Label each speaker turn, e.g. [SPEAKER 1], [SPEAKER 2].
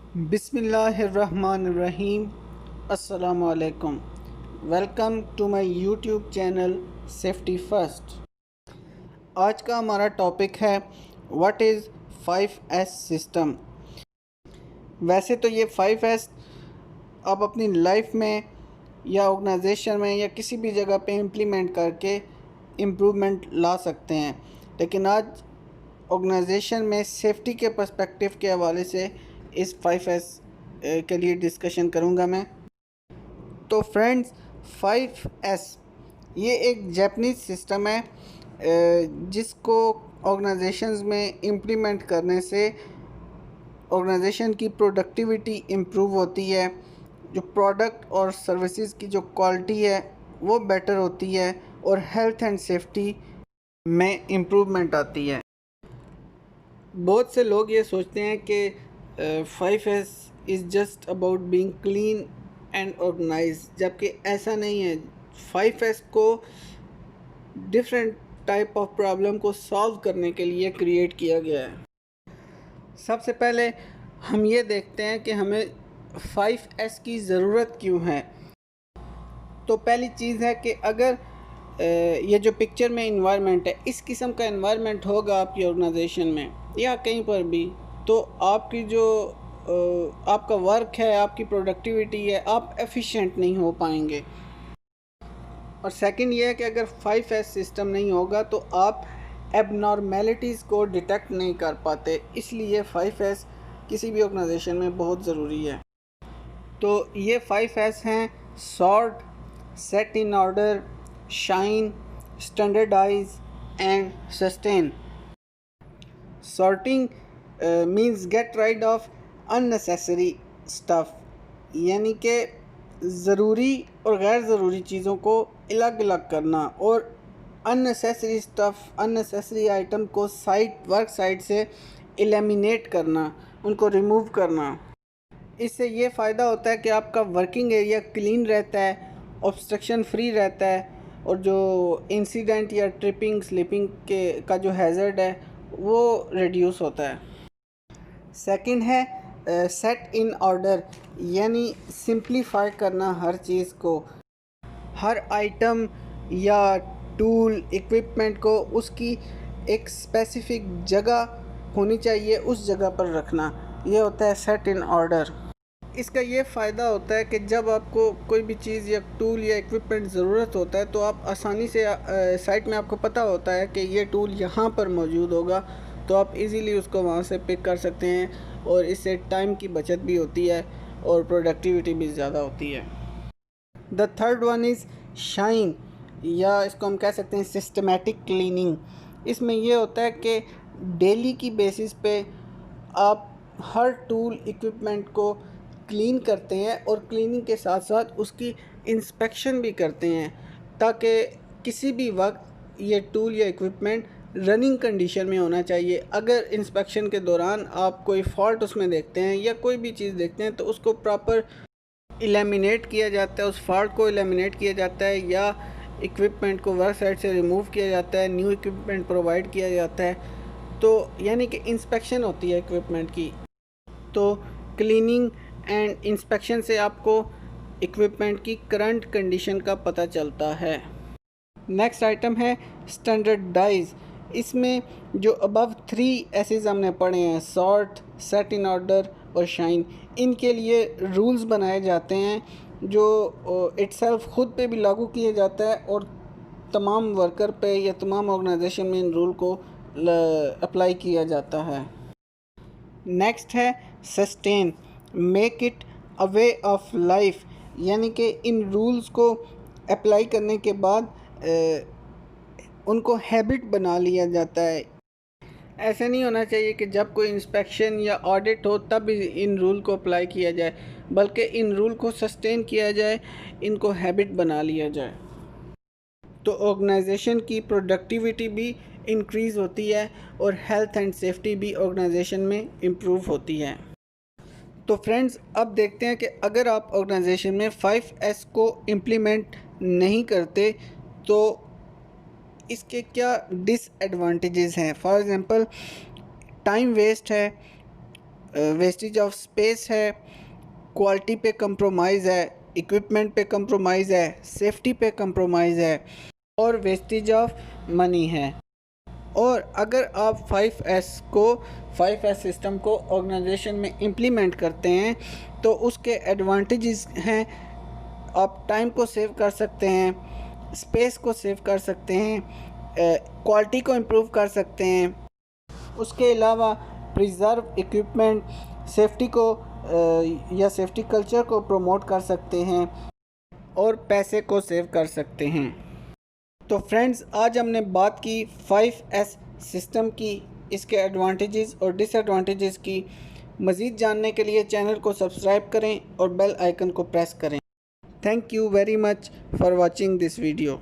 [SPEAKER 1] बिस्मिल्लाहिर्रहमानिर्रहीम। अस्सलामुअलैकुम। Welcome to my YouTube channel safety first. आज का हमारा टॉपिक है व्हाट इज़ 5S सिस्टम। वैसे तो ये 5S आप अपनी लाइफ में या ऑर्गेनाइजेशन में या किसी भी जगह पे इम्प्लीमेंट करके इम्प्रूवमेंट ला सकते हैं, लेकिन आज ऑर्गेनाइजेशन में सेफ्टी के पर्सपेक्टिव के हवाले से इस 5S के लिए डिस्कशन करूंगा मैं। तो फ्रेंड्स, 5S ये एक जापानीज़ सिस्टम है जिसको ऑर्गेनाइजेशंस में इम्प्लीमेंट करने से ऑर्गेनाइजेशन की प्रोडक्टिविटी इम्प्रूव होती है, जो प्रोडक्ट और सर्विसेज की जो क्वालिटी है वो बेटर होती है और हेल्थ एंड सेफ्टी में इम्प्रूवमेंट आती है। बहुत से लोग ये सोचते हैं कि 5S is just about being clean and organize, जबकि ऐसा नहीं है। 5S को डिफरेंट टाइप ऑफ प्रॉब्लम को सॉल्व करने के लिए क्रिएट किया गया है। सबसे पहले हम ये देखते हैं कि हमें 5S की ज़रूरत क्यों है। तो पहली चीज़ है कि अगर ये जो पिक्चर में इन्वायरमेंट है, इस किस्म का इन्वायरमेंट होगा आपकी ऑर्गेनाइजेशन में या कहीं पर भी, तो आपकी जो आपका वर्क है, आपकी प्रोडक्टिविटी है, आप एफिशिएंट नहीं हो पाएंगे। और सेकंड ये है कि अगर 5S सिस्टम नहीं होगा तो आप एबनॉर्मेलिटीज़ को डिटेक्ट नहीं कर पाते, इसलिए 5S किसी भी ऑर्गेनाइजेशन में बहुत ज़रूरी है। तो ये 5S हैं: sort, set in order, shine, standardize and sustain. Sorting means get rid of unnecessary stuff, यानी कि ज़रूरी और गैर ज़रूरी चीज़ों को अलग अलग करना, और अननेसेसरी स्टफ़, अननेसेसरी आइटम को वर्क साइट से एलिमिनेट करना, उनको रिमूव करना। इससे ये फ़ायदा होता है कि आपका वर्किंग एरिया क्लीन रहता है, ऑब्स्ट्रक्शन फ्री रहता है, और जो इंसिडेंट या ट्रिपिंग स्लिपिंग के का जो हैज़र्ड है वो रिड्यूस होता है। सेकंड है सेट इन ऑर्डर, यानी सिंप्लीफाई करना हर चीज़ को, हर आइटम या टूल इक्विपमेंट को उसकी एक स्पेसिफिक जगह होनी चाहिए, उस जगह पर रखना, ये होता है सेट इन ऑर्डर। इसका ये फ़ायदा होता है कि जब आपको कोई भी चीज़ या टूल या इक्विपमेंट ज़रूरत होता है तो आप आसानी से साइट में आपको पता होता है कि ये टूल यहाँ पर मौजूद होगा, तो आप इजीली उसको वहाँ से पिक कर सकते हैं, और इससे टाइम की बचत भी होती है और प्रोडक्टिविटी भी ज़्यादा होती है। The third one is shine, या इसको हम कह सकते हैं सिस्टमेटिक क्लीनिंग। इसमें यह होता है कि डेली की बेसिस पे आप हर टूल इक्विपमेंट को क्लीन करते हैं और क्लीनिंग के साथ साथ उसकी इंस्पेक्शन भी करते हैं, ताकि किसी भी वक्त ये टूल या इक्विपमेंट रनिंग कंडीशन में होना चाहिए। अगर इंस्पेक्शन के दौरान आप कोई फॉल्ट उसमें देखते हैं या कोई भी चीज़ देखते हैं तो उसको प्रॉपर एलिमिनेट किया जाता है, उस फॉल्ट को एलिमिनेट किया जाता है, या इक्विपमेंट को वर्क साइड से रिमूव किया जाता है, न्यू इक्विपमेंट प्रोवाइड किया जाता है। तो यानी कि इंस्पेक्शन होती है इक्विपमेंट की। तो क्लीनिंग एंड इंस्पेक्शन से आपको इक्विपमेंट की करंट कंडीशन का पता चलता है। नेक्स्ट आइटम है स्टैंडर्डाइज। इसमें जो अबव 3 एसेस हमने पढ़े हैं, सॉर्ट, सेट इन ऑर्डर और शाइन, इनके लिए रूल्स बनाए जाते हैं जो इटसेल्फ खुद पे भी लागू किए जाता है और तमाम वर्कर पे या तमाम ऑर्गेनाइजेशन में इन रूल को अप्लाई किया जाता है। नेक्स्ट है sustain, make it a way of life, यानी कि इन रूल्स को अप्लाई करने के बाद उनको हैबिट बना लिया जाता है। ऐसा नहीं होना चाहिए कि जब कोई इंस्पेक्शन या ऑडिट हो तब इन रूल को अप्लाई किया जाए, बल्कि इन रूल को सस्टेन किया जाए, इनको हैबिट बना लिया जाए। तो ऑर्गेनाइजेशन की प्रोडक्टिविटी भी इंक्रीज़ होती है और हेल्थ एंड सेफ्टी भी ऑर्गेनाइजेशन में इम्प्रूव होती है। तो फ्रेंड्स, अब देखते हैं कि अगर आप ऑर्गेनाइजेशन में 5S को इम्प्लीमेंट नहीं करते तो इसके क्या डिसएडवांटेजेस हैं। फॉर एग्ज़ाम्पल, टाइम वेस्ट है, वेस्टेज ऑफ स्पेस है, क्वालिटी पे कंप्रोमाइज़ है, इक्विपमेंट पे कंप्रोमाइज़ है, सेफ्टी पे कंप्रोमाइज़ है और वेस्टेज ऑफ मनी है। और अगर आप 5S सिस्टम को ऑर्गेनाइजेशन में इम्प्लीमेंट करते हैं तो उसके एडवांटेजेस हैं, आप टाइम को सेव कर सकते हैं, स्पेस को सेव कर सकते हैं, क्वालिटी को इम्प्रूव कर सकते हैं। उसके अलावा प्रिजर्व इक्विपमेंट, सेफ्टी को या सेफ्टी कल्चर को प्रमोट कर सकते हैं और पैसे को सेव कर सकते हैं। तो फ्रेंड्स, आज हमने बात की 5S सिस्टम की, इसके एडवांटेजेस और डिसएडवांटेजेस की। मज़ीद जानने के लिए चैनल को सब्सक्राइब करें और बेल आइकन को प्रेस करें। Thank you very much for watching this video.